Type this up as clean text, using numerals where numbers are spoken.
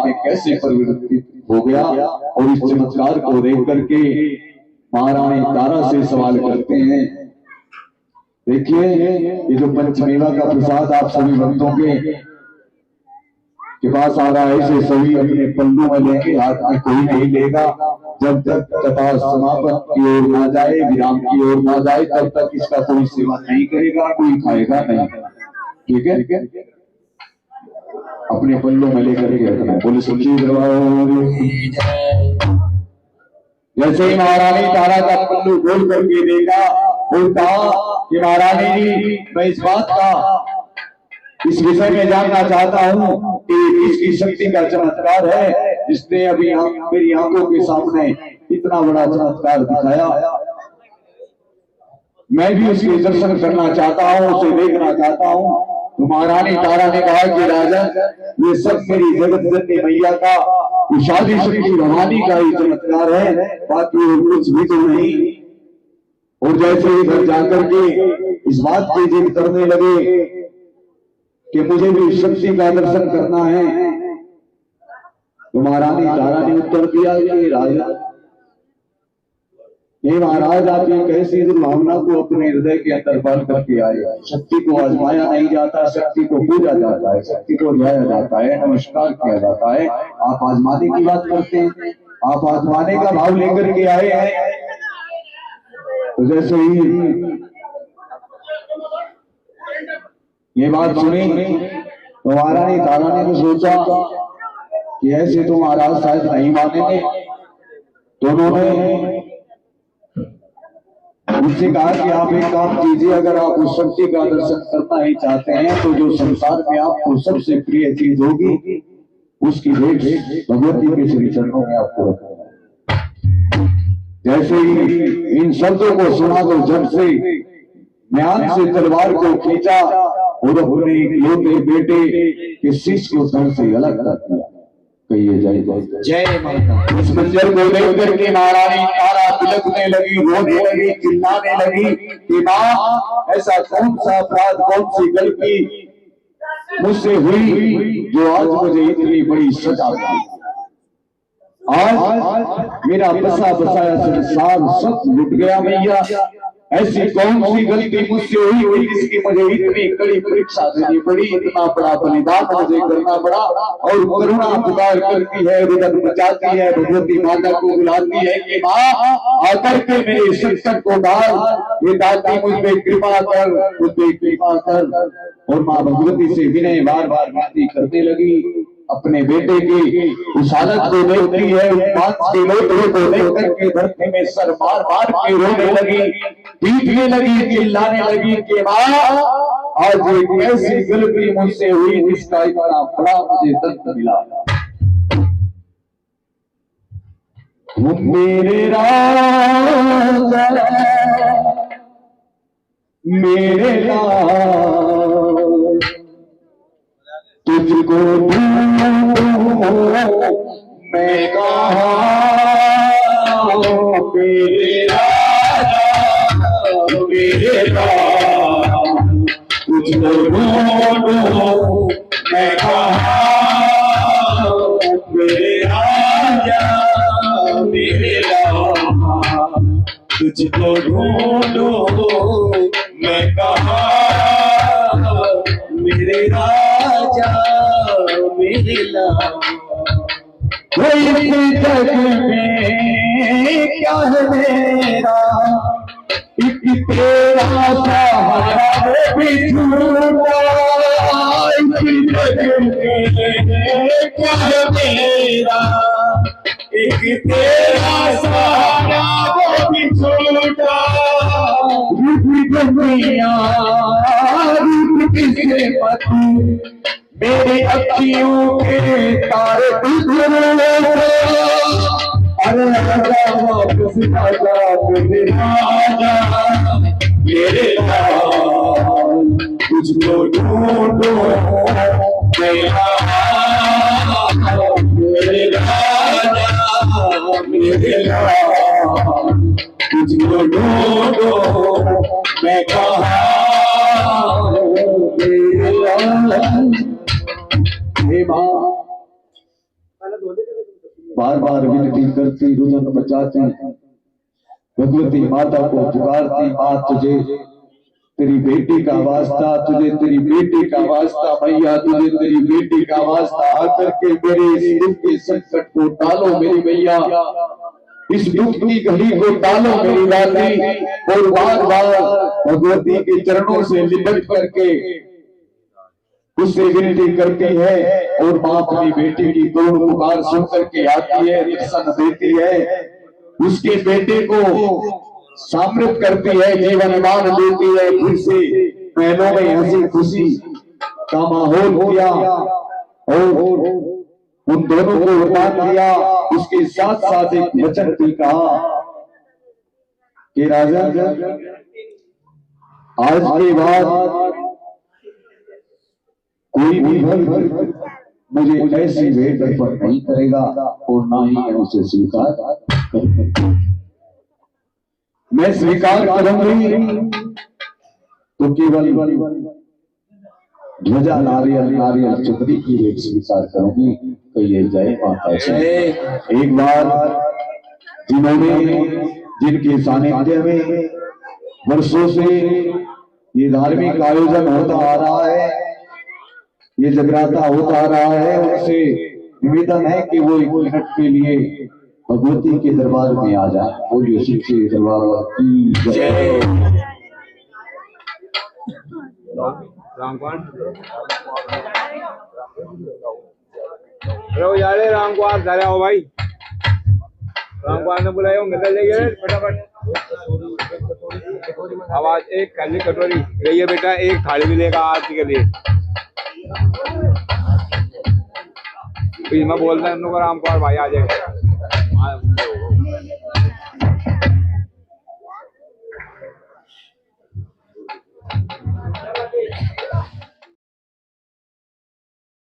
में कैसे परिवर्तित हो गया। और इस चमत्कार को देख करके महारानी तारा से सवाल करते हैं, देखिए ये जो पंचमेवा का प्रसाद आप सभी भक्तों के पास आ रहा है, इसे सभी अपने पल्लू में लेंगे, हाथ में कोई नहीं लेगा। जब तक कथा समापन की ओर ना जाए, विराम की ओर ना जाए, तब तक इसका कोई सेवन नहीं करेगा, कोई खाएगा नहीं। ठीक है, अपने पल्लू में लेकर के रखना। बोले सच्ची दरबार। जैसे ही महारानी तारा का पल्लू खोल करके देखा और कहा कि महारानी जी, मैं इस बात का इस विषय में जानना चाहता हूँ कि इसकी शक्ति का चमत्कार है, जिसने अभी मेरी आंखों के सामने इतना बड़ा चमत्कार दिखाया। मैं भी उसके दर्शन करना चाहता हूँ, उसे देखना चाहता हूँ। तो महारानी तारा ने कहा कि राजा, ये सब मेरी जगत जननी मैया का विशाली शक्ति भवानी का ही चमत्कार है, बाकी कुछ भी तो नहीं। और जैसे ही घर जाकर के इस बात की जिद करने लगे कि मुझे भी शक्ति का दर्शन करना है, तो महारानी तारा ने उत्तर दिया कि राजा, हे महाराज, आप ये कैसी दुर्भावना को अपने हृदय के अंदर पाल करके आए। शक्ति को आजमाया नहीं जाता, शक्ति को पूजा जाता है, शक्ति को ध्याया जाता है, नमस्कार किया जाता है। आप आजमाने की बात करते हैं, आप आजमाने का भाव लेकर के आए हैं। तो जैसे ही ये बात सुनी तो महारानी तारा ने तो सोचा कि ऐसे तो महाराज शायद नहीं मानेंगे। दोनों ने उनसे कहा कि आप एक काम कीजिए, अगर आप उस शक्ति का दर्शन करना ही चाहते हैं तो जो संसार में आपको सबसे प्रिय चीज होगी उसकी भेंट भगवती के श्री चरणों में आपको रखना है। जैसे ही इन शब्दों को सुना तो जब से म्यान से तलवार को खींचा और अपने इकलौते बेटे के शीश को धड़ से अलग कर दिया। कहिए जय जय जय माता। इस मंजर को देख करके महारानी तारा तिलकने लगी, रोने लगी, चिल्लाने लगी कि माँ, ऐसा कौन सा अपराध, कौन सी गलती मुझसे हुई जो आज मुझे इतनी बड़ी सजा दी। आज मेरा बसा बसाया संसार सब लुट गया मैया। ऐसी कौन सी गलती मुझसे हुई जिसकी मुझे इतनी कड़ी परीक्षा देनी पड़ी, इतना बड़ा बलिदान मुझे करना पड़ा। और करुणा पुकार करती है, रुदन बचाती है, भगवती माता को बुलाती है कि माँ, आकर के मेरे संकट को डाल, ये दाती मुझ पे कृपा कर, मुझ पे कृपा कर। और माँ भगवती से विनय बार बार विनती करने लगी। अपने बेटे की उस हालत को देखती है, मांस के लोटवे को देख करके धरती में सर मार मार के रोने लगी, पीटने लगी, चिल्लाने लगी कि माँ, आज एक ऐसी गलती मुझसे हुई जिसका इतना बड़ा मुझे दर्द मिला। मेरे राजा मेरे लाल, तुझको मैं कहा मेरे राजा मेरे लाल, तुझको ढूंढूं मैं कहा मेरे राजा मेरे लाल, तुझको ढूंढूं मैं कहा मेरे राजा मेरे लाल। कोई जग में क्या है मेरा, एक तेरा सहारा वो भी झूठा। इस जग में क्या है मेरा, एक तेरा सहारा वो भी झूठा। दुनिया रूप किसे पति, मेरी अखियों के तारे अरे वापस आजा मेरे राजा मेरे लाल, तुझको ढूंढो मेरा मेरे राजा मेरे लाल, तुझको ढूंढो मैं कहा मेरे लाल। हे माँ, बार बार विनती करती, रुदन बचाती, भगवती माता को पुकारती, माँ तुझे तेरी बेटी का वास्ता, तुझे तेरी बेटी का वास्ता मैया, तुझे तेरी बेटी का वास्ता, आकर के मेरे इस दुख के संकट को टालो मेरी मैया, इस दुख की घड़ी को टालो मेरी रानी। और बार बार भगवती के चरणों से लिपट करके उससे विनती करती है, और माँ अपनी बेटी की दौड़ पुकार सुन करके आती है, दर्शन देती है, उसके बेटे को समृद्ध करती है, जीवन दान देती है, फिर से महलों में हंसी खुशी का माहौल किया और उन दोनों को वरदान दिया। उसके साथ साथ एक वचन भी कहा कि राजा आज के बाद कोई भी भक्त मुझे ऐसी भेंट अर्पण नहीं करेगा और ना ही मैं उसे स्वीकार करूंगा। मैं स्वीकार करूंगी तो केवल ध्वजा नारियल नारियल चुपड़ी की भेंट स्वीकार करूंगी। कहिए जय माता दी। एक बार जिन्होंने जिनके सानिध्य में वर्षों से ये धार्मिक आयोजन होता आ रहा है, ये जगराता होता आ रहा है, उनसे निवेदन है कि वो एक मिनट के लिए भगवती के दरबार में आ जाए। बोलिए सच्चे दरबार की जय। यार रामकुमार घर आओ भाई, रामकुमार ने बुलाया होंगे तो लेके फटाफट। आवाज एक खाली कटोरी रही है बेटा, एक थाली भी लेगा आरती के लिए। मैं बोलता हूँ रामकुमार भाई आ जाएगा।